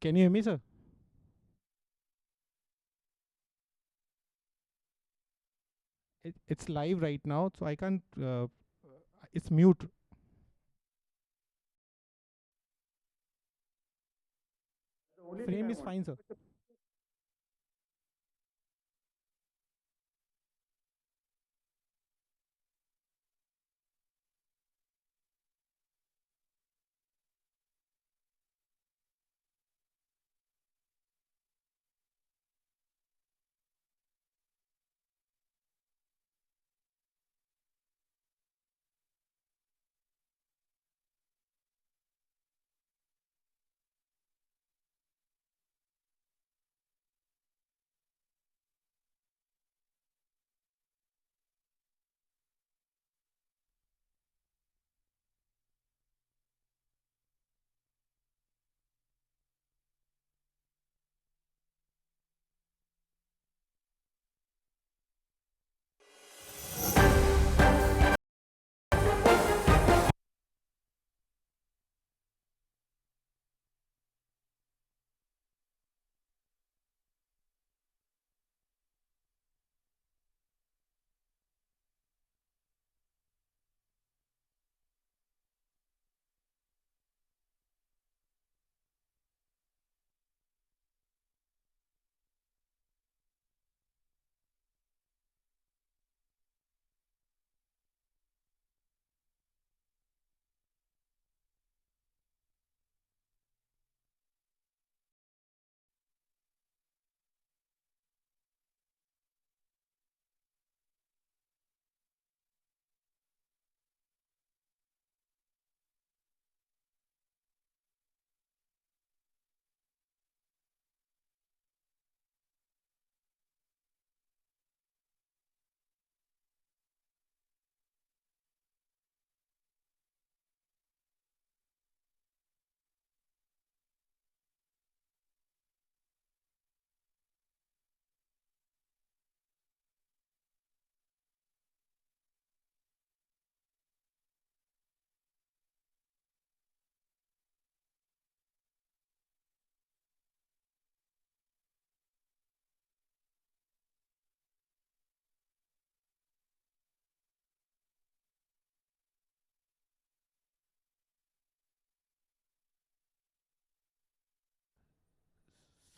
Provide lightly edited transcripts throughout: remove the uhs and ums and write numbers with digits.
Can you hear me, sir? It's live right now, so I can't. It's mute. Frame is fine, sir.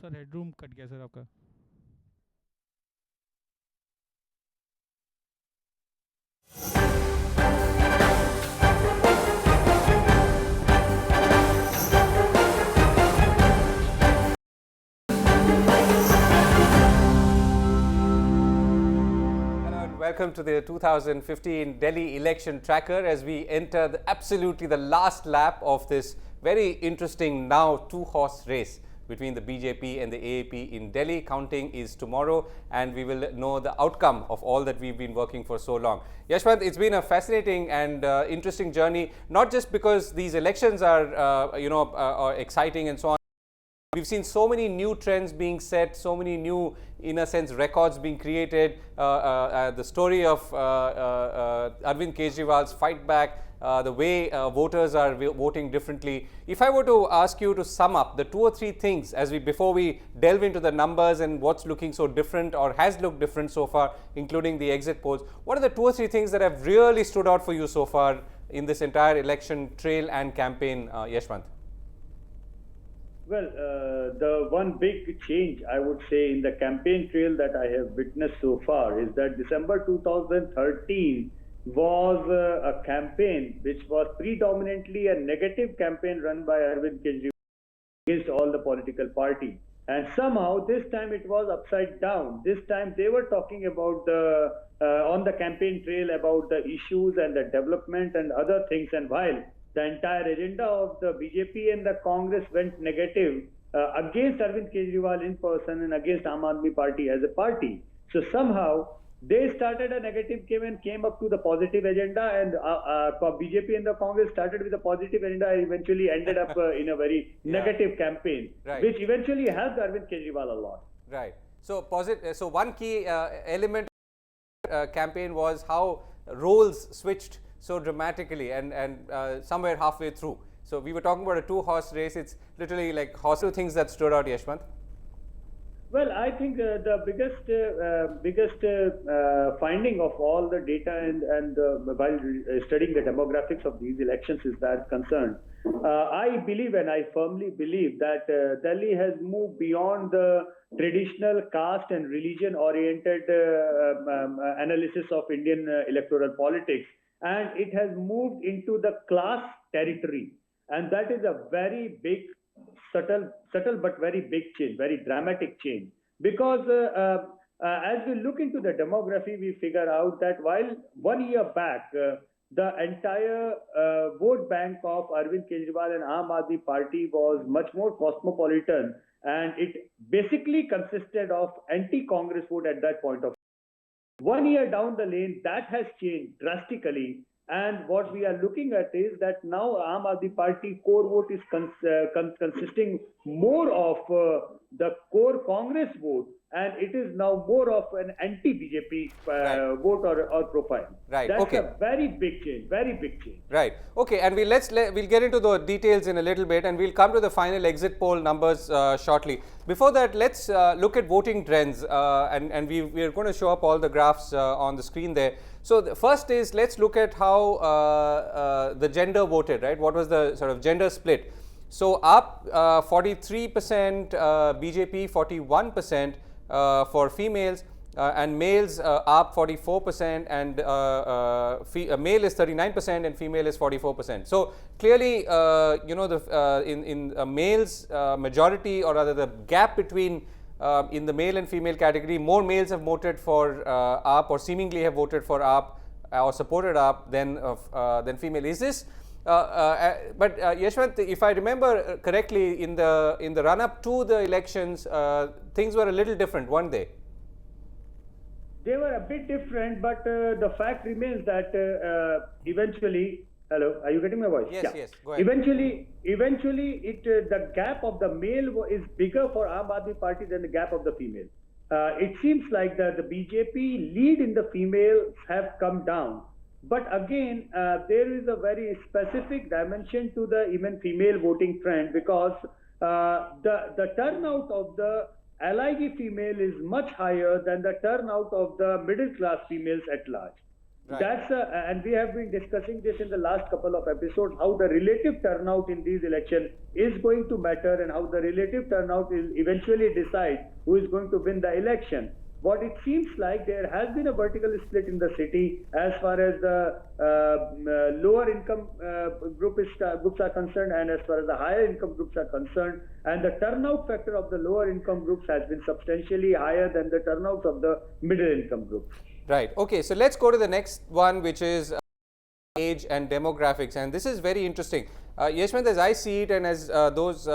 Sir headroom cut गया sir आपका. Welcome to the 2015 Delhi election tracker as we enter absolutely the last lap of this very interesting now two-horse race between the BJP and the AAP in Delhi. Counting is tomorrow and we will know the outcome of all that we've been working for so long. Yashwant, it's been a fascinating and interesting journey, not just because these elections are exciting and so on. We've seen so many new trends being set, so many new, in a sense, records being created. The story of Arvind Kejriwal's fight back, the way voters are voting differently. If I were to ask you to sum up the 2 or 3 things before we delve into the numbers and what's looking so different or has looked different so far, including the exit polls, what are the 2 or 3 things that have really stood out for you so far in this entire election trail and campaign, Yashwant? Well, the one big change I would say in the campaign trail that I have witnessed so far is that December 2013 was a campaign which was predominantly a negative campaign run by Arvind Kejriwal against all the political parties. And somehow this time it was upside down. This time they were talking about on the campaign trail about the issues and the development and other things. And while the entire agenda of the BJP and the Congress went negative against Arvind Kejriwal in person and against Aam Aadmi Party as a party. So somehow they started a negative campaign, came up to the positive agenda, and BJP and the Congress started with a positive agenda and eventually ended up in a very negative campaign, which eventually helped Arvind Kejriwal a lot. Right. So So one key element of campaign was how roles switched so dramatically and somewhere halfway through. So we were talking about a two-horse race. It's literally like horse. Two things that stood out, Yashwant. Well, I think the biggest finding of all the data and while studying the demographics of these elections is that concerned. I believe and I firmly believe that Delhi has moved beyond the traditional caste and religion-oriented analysis of Indian electoral politics, and it has moved into the class territory, and that is a very big subtle but very big change, very dramatic change. Because as we look into the demography, we figure out that while 1 year back, the entire vote bank of Arvind Kejriwal and Aam Aadmi Party was much more cosmopolitan, and it basically consisted of anti-Congress vote at that point of time. 1 year down the lane, that has changed drastically. And what we are looking at is that now Aam Aadmi Party core vote is consisting more of the core Congress vote, and it is now more of an anti-BJP vote or profile. Right. That's okay. a very big change. Very big change. Right. Okay. And we'll get into the details in a little bit, and we'll come to the final exit poll numbers shortly. Before that, let's look at voting trends, and we're going to show up all the graphs on the screen there. So the first is, let's look at how the gender voted, right? What was the sort of gender split? So up 43%, BJP 41% for females, and males up 44%, and male is 39% and female is 44%. So clearly, you know, in males majority, or rather the gap between in the male and female category, more males have voted for AAP, or seemingly have voted for AAP or supported AAP than female. Is this? But Yashwant, if I remember correctly, in the run-up to the elections, things were a little different, weren't they? They were a bit different, but the fact remains that eventually. Hello, are you getting my voice? Yes, yes. Go ahead. Eventually, the gap of the male is bigger for Aam Aadmi Party than the gap of the female. It seems like the BJP lead in the females have come down. But again, there is a very specific dimension to the even female voting trend, because the turnout of the LIG female is much higher than the turnout of the middle class females at large. Right. That's and we have been discussing this in the last couple of episodes, how the relative turnout in these elections is going to matter, and how the relative turnout will eventually decide who is going to win the election. What it seems like, there has been a vertical split in the city as far as the lower income groups are concerned, and as far as the higher income groups are concerned, and the turnout factor of the lower income groups has been substantially higher than the turnout of the middle income groups. Right. Okay. So let's go to the next one, which is age and demographics, and this is very interesting. Yashwant, as I see it, and as those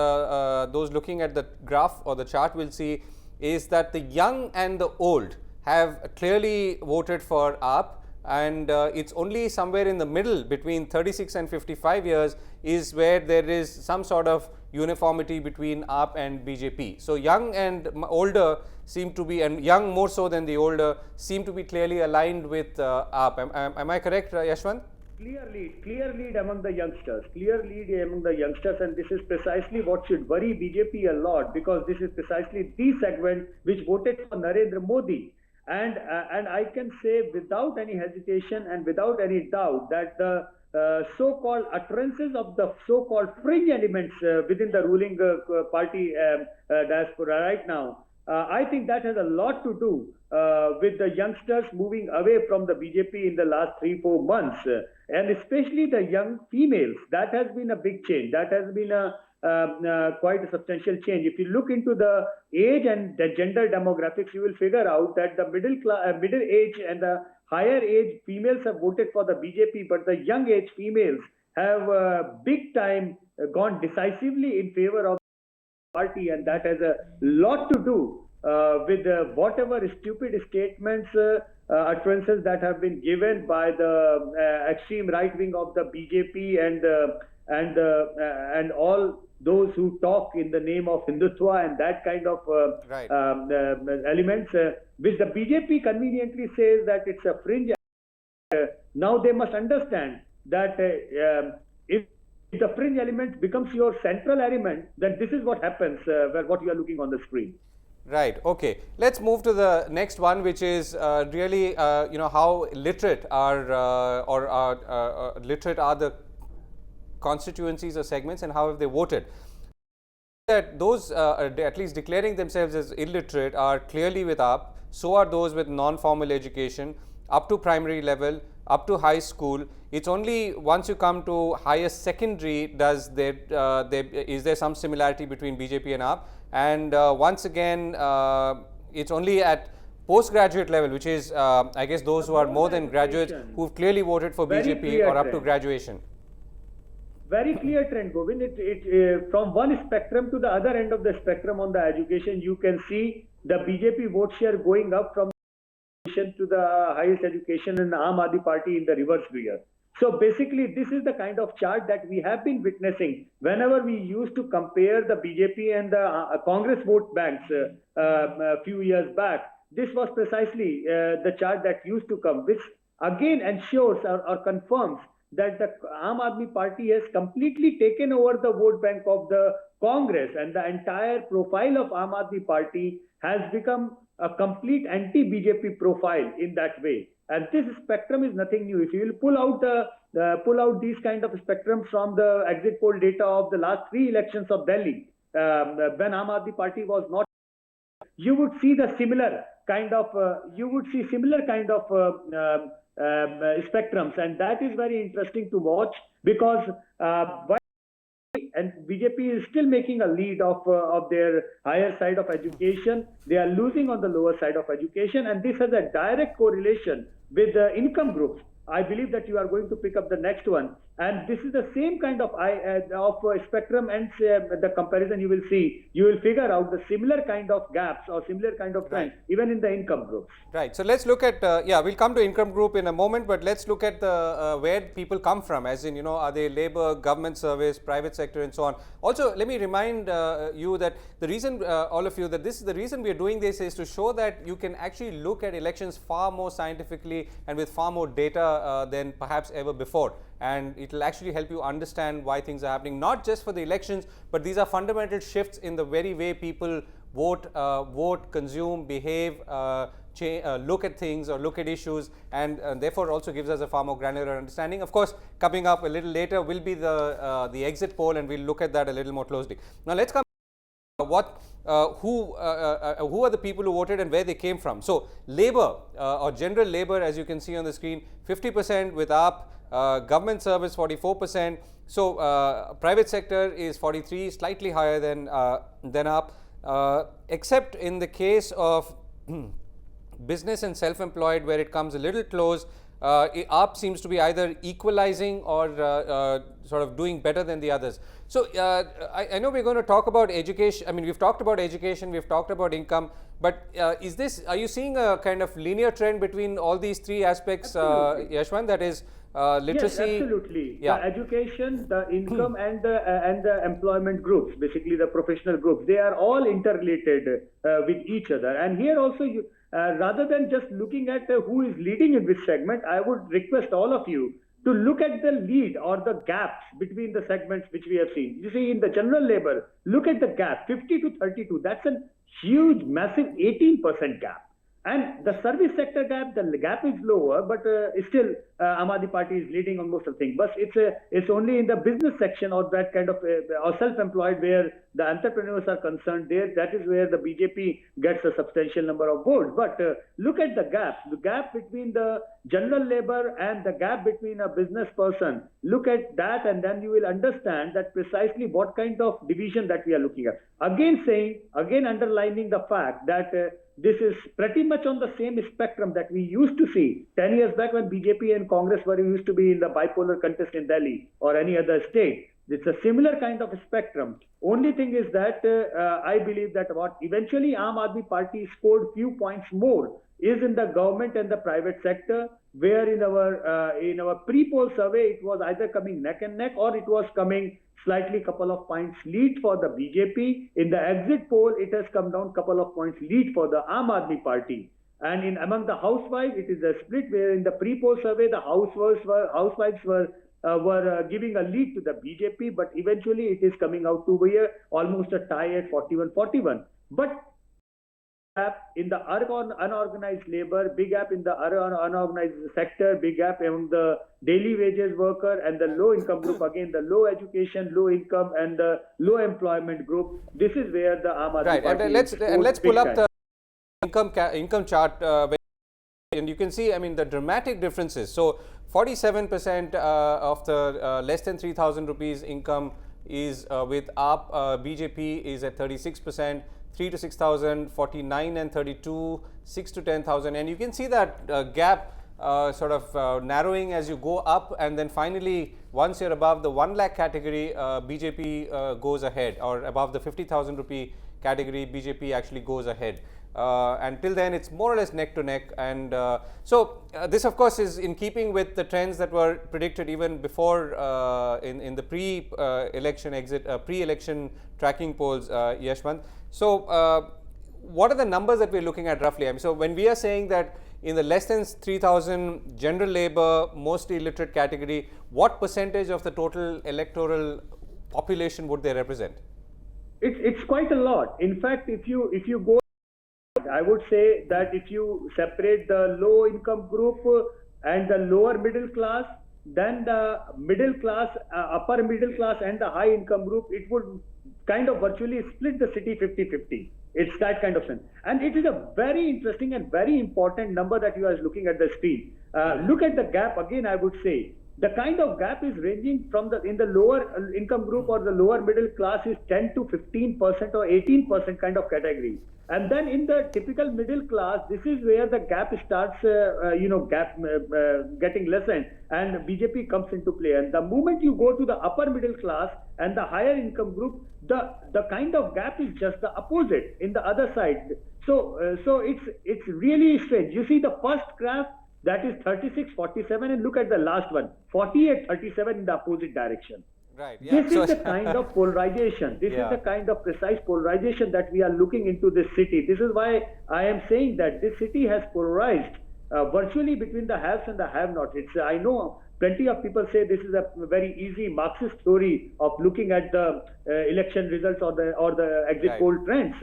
looking at the graph or the chart will see, is that the young and the old have clearly voted for AAP, and it's only somewhere in the middle between 36 and 55 years is where there is some sort of uniformity between AAP and BJP. So young and older seem to be, and young more so than the older, seem to be clearly aligned with AAP. Am I correct, Yashwant? Clear lead among the youngsters, and this is precisely what should worry BJP a lot, because this is precisely the segment which voted for Narendra Modi. And I can say without any hesitation and without any doubt that the so-called utterances of the so-called fringe elements within the ruling party diaspora right now, I think that has a lot to do with the youngsters moving away from the BJP in the last 3-4 months, and especially the young females. That has been a big change. That has been quite a substantial change. If you look into the age and the gender demographics, you will figure out that the middle age and the higher age females have voted for the BJP, but the young age females have big time gone decisively in favor of the party, and that has a lot to do with whatever stupid statements, utterances that have been given by the extreme right wing of the BJP and all those who talk in the name of Hindutva and that kind of elements, which the BJP conveniently says that it's a fringe. Now they must understand that if If the fringe element becomes your central element, then this is what happens, what you are looking on the screen. Right. Okay. Let's move to the next one, which is really, how literate literate are the constituencies or segments, and how have they voted. That those at least declaring themselves as illiterate are clearly with UP. So are those with non-formal education up to primary level, up to high school. It's only once you come to higher secondary is there some similarity between BJP and UP. And once again, it's only at postgraduate level, which is I guess those who are more than graduates who've clearly voted for BJP or up to graduation. Very clear trend, Govind. From one spectrum to the other end of the spectrum on the education, you can see the BJP vote share going up from to the highest education, and the Aam Aadmi Party in the reverse gear. So basically, this is the kind of chart that we have been witnessing whenever we used to compare the BJP and the Congress vote banks a few years back. This was precisely the chart that used to come, which again ensures or confirms that the Aam Aadmi Party has completely taken over the vote bank of the Congress, and the entire profile of Aam Aadmi Party has become a complete anti-BJP profile in that way. And this spectrum is nothing new. If you will pull out these kind of spectrums from the exit poll data of the last 3 elections of Delhi, when Aam Aadmi Party was not, you would see the similar kind of spectrums, and that is very interesting to watch, because and BJP is still making a lead of their higher side of education. They are losing on the lower side of education, and this has a direct correlation with the income groups. I believe that you are going to pick up the next one, and this is the same kind of spectrum, and the comparison you will see. You will figure out the similar kind of gaps or similar kind of trends, even in the income groups. Right. So let's look at we'll come to income group in a moment, but let's look at the where people come from, as in, are they labor, government service, private sector, and so on. Also, let me remind you that the reason, all of you, that this is the reason we are doing this is to show that you can actually look at elections far more scientifically and with far more data than perhaps ever before. And it will actually help you understand why things are happening, not just for the elections, but these are fundamental shifts in the very way people vote, consume, behave, look at things or look at issues, and therefore also gives us a far more granular understanding. Of course, coming up a little later will be the exit poll, and we'll look at that a little more closely. Now let's come who are the people who voted and where they came from. So labor or general labor, as you can see on the screen, 50% with UP. Government service 44%. So private sector is 43, slightly higher than UP, except in the case of business and self-employed, where it comes a little close. UP seems to be either equalizing or sort of doing better than the others. So I know we're going to talk about education. I mean, we've talked about education, we've talked about income, but are you seeing a kind of linear trend between all these 3 aspects, Yashwant? That is literacy. Yes, absolutely. Yeah. The education, the income, and the employment groups, basically the professional groups, they are all interrelated with each other. And here also, rather than just looking at who is leading in which segment, I would request all of you to look at the lead or the gaps between the segments which we have seen. You see, in the general labor, look at the gap, 50 to 32. That's a huge, massive 18% gap. And the service sector gap, the gap is lower, but still Aam Aadmi Party is leading on most of things. But it's only in the business section or that kind of or self-employed where the entrepreneurs are concerned. That is where the BJP gets a substantial number of votes. But look at the gap between the general labor and the gap between a business person. Look at that, and then you will understand that precisely what kind of division that we are looking at. Again underlining the fact that this is pretty much on the same spectrum that we used to see 10 years back when BJP and Congress used to be in the bipolar contest in Delhi or any other state. It's a similar kind of spectrum. Only thing is that I believe that what eventually Aam Aadmi Party scored few points more is in the government and the private sector, where in our pre-poll survey it was either coming neck and neck or it was coming slightly couple of points lead for the BJP. In the exit poll, it has come down couple of points lead for the Aam Aadmi Party. And among the housewives, it is a split, where in the pre-poll survey, the housewives were were giving a lead to the BJP, but eventually it is coming out to be almost a tie at 41-41. But gap in the unorganized labor, big gap in the unorganized sector, big gap among the daily wages worker and the low income group, again the low education, low income and the low employment group. This is where the Aam Aadmi Party and let's pull up the income chart and you can see, I mean, the dramatic differences. So 47% of the less than 3,000 rupees income is with AAP, BJP is at 36%, 3 to 6,000, 49 and 32, 6 to 10,000, and you can see that gap sort of narrowing as you go up, and then finally once you're above the 1 lakh category, BJP goes ahead, or above the 50,000 rupee category, BJP actually goes ahead. Until then it's more or less neck to neck, and so this of course is in keeping with the trends that were predicted even before in the pre-election pre-election tracking polls, Yashwant. So what are the numbers that we're looking at roughly? I mean, so when we are saying that in the less than 3,000 general labor, mostly illiterate category, what percentage of the total electoral population would they represent? It's quite a lot. In fact, if you go, I would say that if you separate the low income group and the lower middle class, then the middle class, upper middle class and the high income group, it would kind of virtually split the city 50-50. It's that kind of thing. And it is a very interesting and very important number that you are looking at the screen. Look at the gap again, I would say. The kind of gap is ranging from in the lower income group or the lower middle class is 10 to 15% or 18% kind of category. And then in the typical middle class, this is where the gap starts, getting lessened, and BJP comes into play. And the moment you go to the upper middle class and the higher income group, the kind of gap is just the opposite in the other side. So it's really strange. You see the first graph, that is 36-47, and look at the last one, 48-37 in the opposite direction. Right. Yeah. This is the kind of polarization. This is the kind of precise polarization that we are looking into this city. This is why I am saying that this city has polarized virtually between the haves and the have-nots. I know plenty of people say this is a very easy Marxist theory of looking at the election results or the exit poll trends.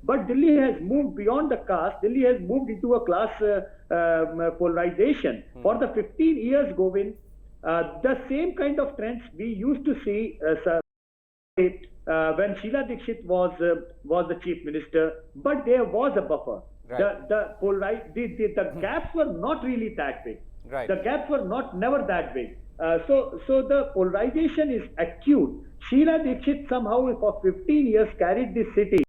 But Delhi has moved beyond the caste. Delhi has moved into a class polarization. For the 15 years, Govind, the same kind of trends we used to see when Sheila Dikshit was the chief minister, but there was a buffer. Right. The gaps were not really that big. Right. The gaps were never that big. So the polarization is acute. Sheila Dikshit somehow for 15 years carried this city.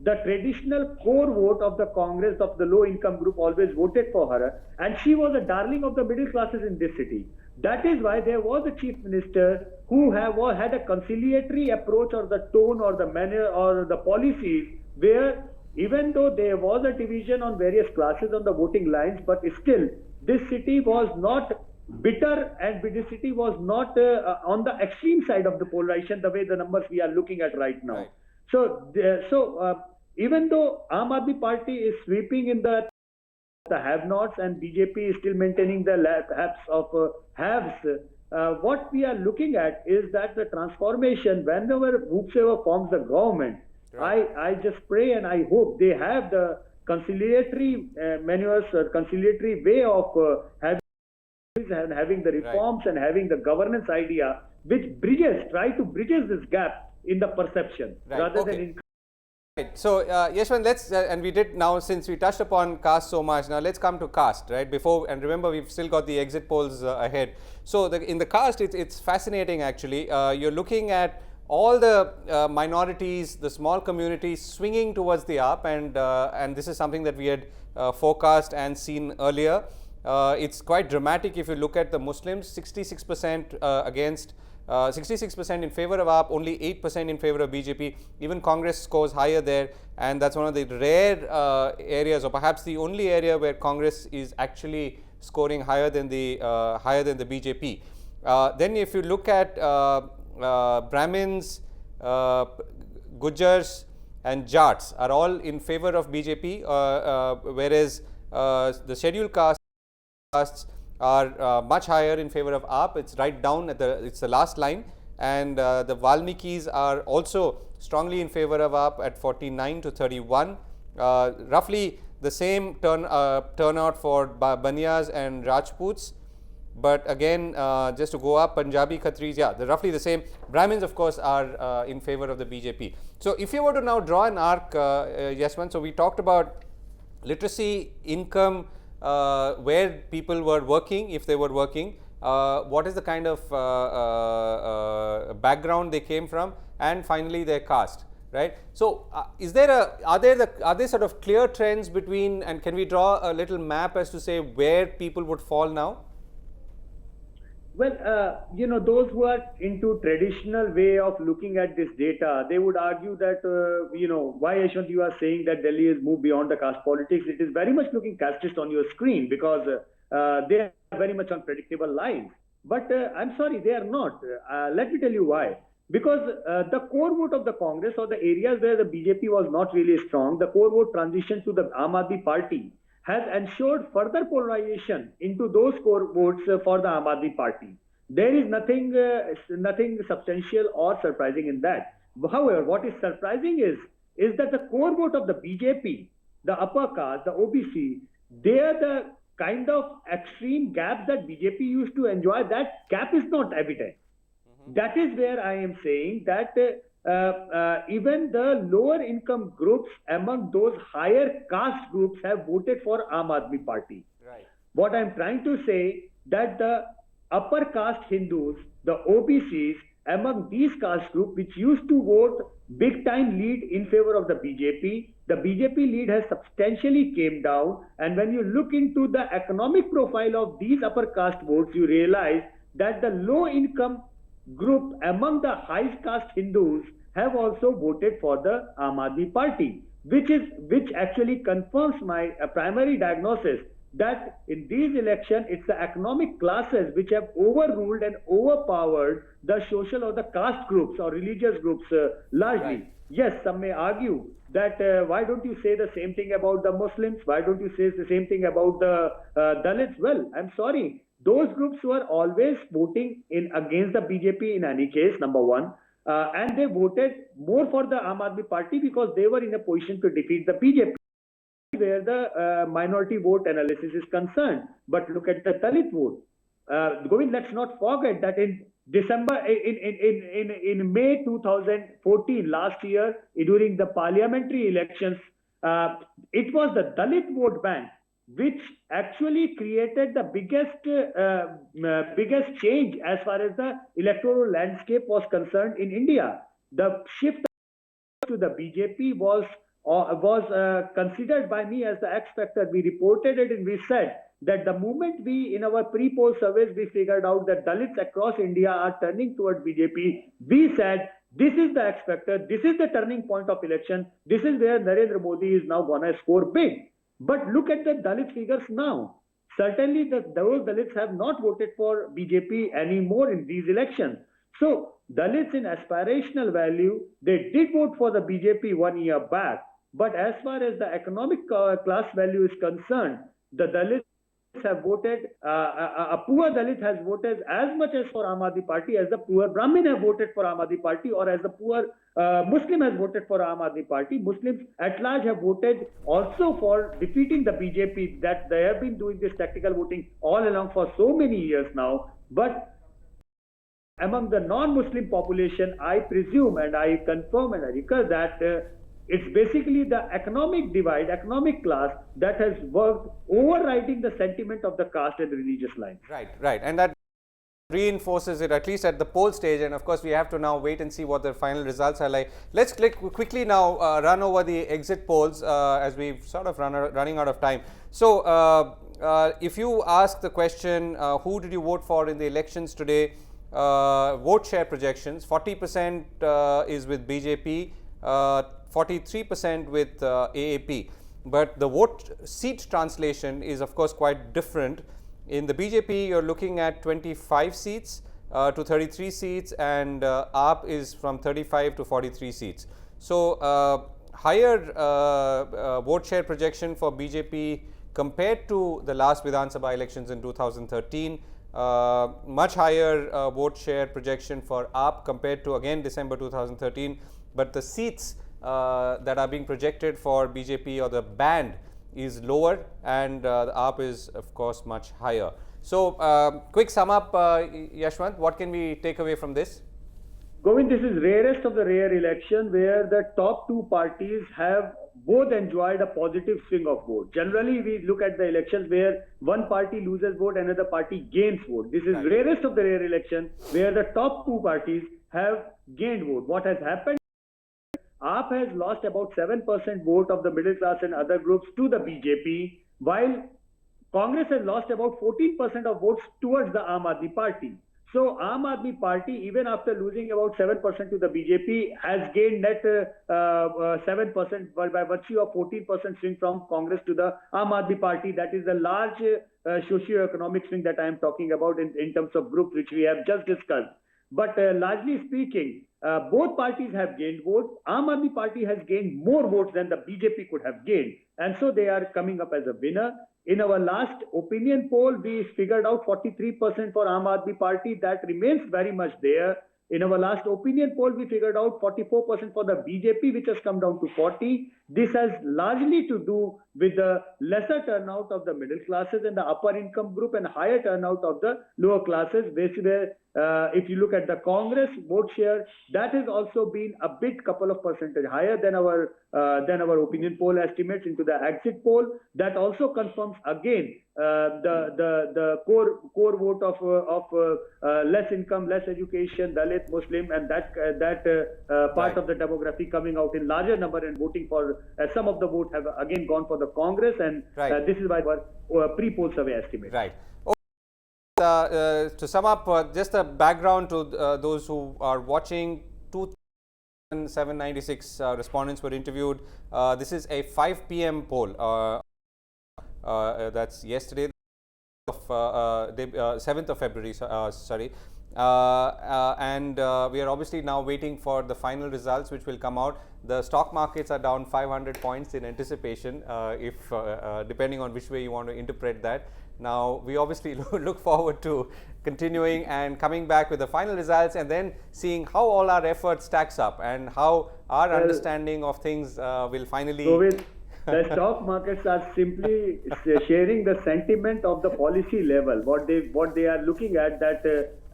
The traditional core vote of the Congress of the low income group always voted for her, and she was a darling of the middle classes in this city. That is why there was a chief minister who had a conciliatory approach, or the tone or the manner or the policies, where even though there was a division on various classes on the voting lines, but still this city was not bitter, and this city was not on the extreme side of the polarization the way the numbers we are looking at right now. Right. So even though Aam Aadmi Party is sweeping in the have-nots and BJP is still maintaining the haves of haves, what we are looking at is that the transformation, whenever whoever forms the government, right. I just pray and I hope they have the conciliatory maneuvers, conciliatory way of having the reforms and having the governance idea, which try to bridges this gap in the perception rather than in. Right. So, Yashwant, let's, and we did now, since we touched upon caste so much, now let's come to caste, right? Before, and remember, we've still got the exit polls ahead. So, in the caste, it's fascinating actually. You're looking at all the minorities, the small communities swinging towards the AAP, and this is something that we had forecast and seen earlier. It's quite dramatic if you look at the Muslims, 66% against. 66% in favor of AAP, only 8% in favor of BJP. Even Congress scores higher there, and that's one of the rare areas, or perhaps the only area where Congress is actually scoring higher than the BJP. Then, if you look at Brahmins, Gujars, and Jats are all in favor of BJP, whereas the scheduled castes are much higher in favor of AAP. It's right down at it's the last line, and the Valmikis are also strongly in favor of AAP at 49 to 31. Roughly the same turnout for Baniyas and Rajputs. But again, just to go up, Punjabi, Khatris, yeah, they're roughly the same. Brahmins, of course, are in favor of the BJP. So if you were to now draw an arc, Yashwant, so we talked about literacy, income, where people were working, if they were working, what is the kind of background they came from, and finally their caste, right? So are there sort of clear trends between, and can we draw a little map as to say where people would fall now? Well, those who are into traditional way of looking at this data, they would argue that, why, Yashwant, you are saying that Delhi has moved beyond the caste politics. It is very much looking casteist on your screen because they are very much on predictable lines. But I'm sorry, they are not. Let me tell you why. Because the core vote of the Congress, or the areas where the BJP was not really strong, the core vote transition to the Aam Aadmi Party has ensured further polarization into those core votes for the Aam Aadmi Party. There is nothing substantial or surprising in that. However, what is surprising is that the core vote of the BJP, the upper caste, the OBC, they are the kind of extreme gap that BJP used to enjoy. That gap is not evident. That is where I am saying that even the lower income groups among those higher caste groups have voted for Aam Aadmi Party. Right. What I am trying to say that the upper caste Hindus, the OBCs among these caste groups which used to vote big time lead in favor of the BJP lead has substantially came down, and when you look into the economic profile of these upper caste votes, you realize that the low income group among the high caste Hindus have also voted for the Aam Aadmi Party, which actually confirms my primary diagnosis that in these elections it's the economic classes which have overruled and overpowered the social or the caste groups or religious groups largely. Right. Yes, some may argue that why don't you say the same thing about the Muslims? Why don't you say the same thing about the Dalits? Well, I'm sorry. Those groups were always voting against the BJP in any case, number one. And they voted more for the Aam Aadmi Party because they were in a position to defeat the BJP, where the minority vote analysis is concerned. But look at the Dalit vote. Govind, let's not forget that in May 2014, last year, during the parliamentary elections, it was the Dalit vote bank which actually created the biggest change as far as the electoral landscape was concerned in India. The shift to the BJP was considered by me as the X factor. We reported it and we said that the moment in our pre-poll surveys, we figured out that Dalits across India are turning towards BJP, we said, this is the X factor, this is the turning point of election, this is where Narendra Modi is now going to score big. But look at the Dalit figures now. Certainly, those Dalits have not voted for BJP anymore in these elections. So, Dalits in aspirational value, they did vote for the BJP 1 year back. But as far as the economic class value is concerned, the Dalits have voted, a poor Dalit has voted as much as for Aam Aadmi Party as the poor Brahmin have voted for Aam Aadmi Party, or as the poor Muslim has voted for Aam Aadmi Party. Muslims at large have voted also for defeating the BJP, that they have been doing this tactical voting all along for so many years now. But among the non-Muslim population, I presume and I confirm and I recur that it's basically the economic divide, economic class that has worked overriding the sentiment of the caste and the religious lines. Right, right. And that reinforces it, at least at the poll stage. And of course, we have to now wait and see what the final results are like. Let's quickly now run over the exit polls as we've sort of running out of time. So, if you ask the question, who did you vote for in the elections today? Vote share projections, 40% is with BJP, 43% with AAP. But the vote seat translation is of course quite different. In the BJP, you're looking at 25 seats to 33 seats, and AAP is from 35 to 43 seats. So, higher vote share projection for BJP compared to the last Vidhan Sabha elections in 2013. Much higher vote share projection for AAP compared to again December 2013, but the seats that are being projected for BJP or the band is lower, and the AAP is of course much higher. So quick sum up, Yashwant, what can we take away from this? Govind, this is rarest of the rare election where the top two parties have both enjoyed a positive swing of vote. Generally, we look at the elections where one party loses vote, another party gains vote. This is rarest of the rare election where the top two parties have gained vote. What has happened? AAP has lost about 7% vote of the middle class and other groups to the BJP, while Congress has lost about 14% of votes towards the Aam Aadmi Party. So Aam Aadmi Party, even after losing about 7% to the BJP, has gained net 7% by virtue of 14% swing from Congress to the Aam Aadmi Party. That is the large socio-economic swing that I am talking about in terms of groups which we have just discussed. But largely speaking, both parties have gained votes. Aam Aadmi Party has gained more votes than the BJP could have gained. And so they are coming up as a winner. In our last opinion poll, we figured out 43% for Aam Aadmi Party. That remains very much there. In our last opinion poll, we figured out 44% for the BJP, which has come down to 40. This has largely to do with the lesser turnout of the middle classes and the upper income group and higher turnout of the lower classes. Basically, if you look at the Congress vote share, that has also been a bit couple of percentage higher than our opinion poll estimates into the exit poll. That also confirms again the core vote of less income, less education, Dalit, Muslim, and that part of the demography coming out in larger number and voting for some of the vote have again gone for the Congress, and this is by our pre-poll survey estimate. Right. To sum up, just a background to those who are watching, 2,796 respondents were interviewed. This is a 5 p.m. poll. That's yesterday, 7th of February, sorry. And we are obviously now waiting for the final results, which will come out. The stock markets are down 500 points in anticipation, depending on which way you want to interpret that. Now, we obviously look forward to continuing and coming back with the final results, and then seeing how all our efforts stacks up and how our understanding of things will finally... The stock markets are simply sharing the sentiment of the policy level. What they are looking at, that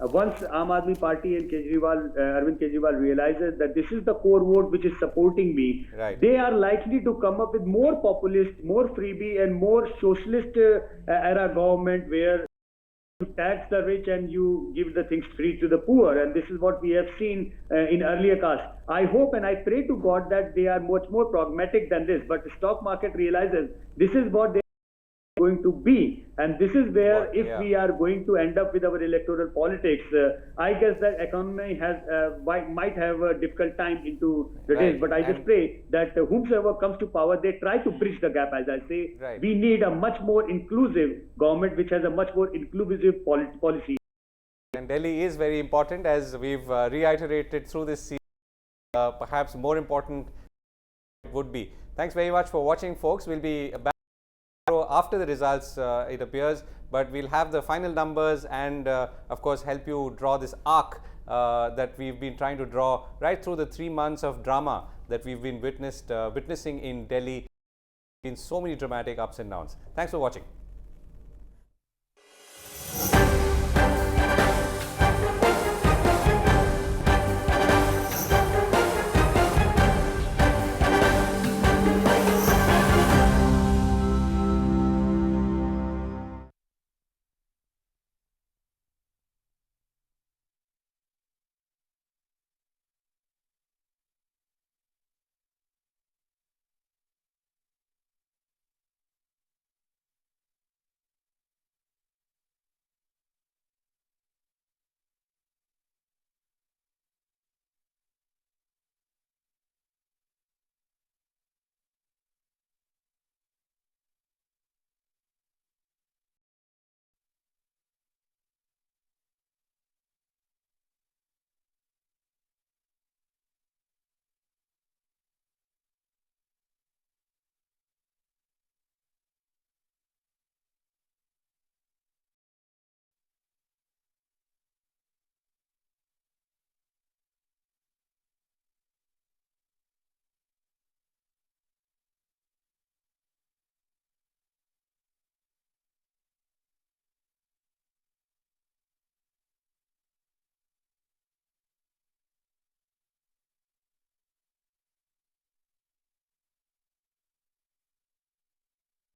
once Aam Aadmi Party and Arvind Kejriwal realizes that this is the core vote which is supporting me, they are likely to come up with more populist, more freebie, and more socialist era government where you tax the rich and you give the things free to the poor, and this is what we have seen in earlier casts. I hope and I pray to God that they are much more pragmatic than this, but the stock market realizes this is what they are going to be, and this is where if we are going to end up with our electoral politics, I guess that economy has might have a difficult time into the days, but I just pray that whomsoever comes to power, they try to bridge the gap. As I say, we need a much more inclusive government which has a much more inclusive policy. And Delhi is very important, as we've reiterated through this series. Perhaps more important would be. Thanks very much for watching, folks. We'll be back after the results, it appears, but we'll have the final numbers and of course help you draw this arc that we've been trying to draw right through the 3 months of drama that we've been witnessing in Delhi, in so many dramatic ups and downs. Thanks for watching.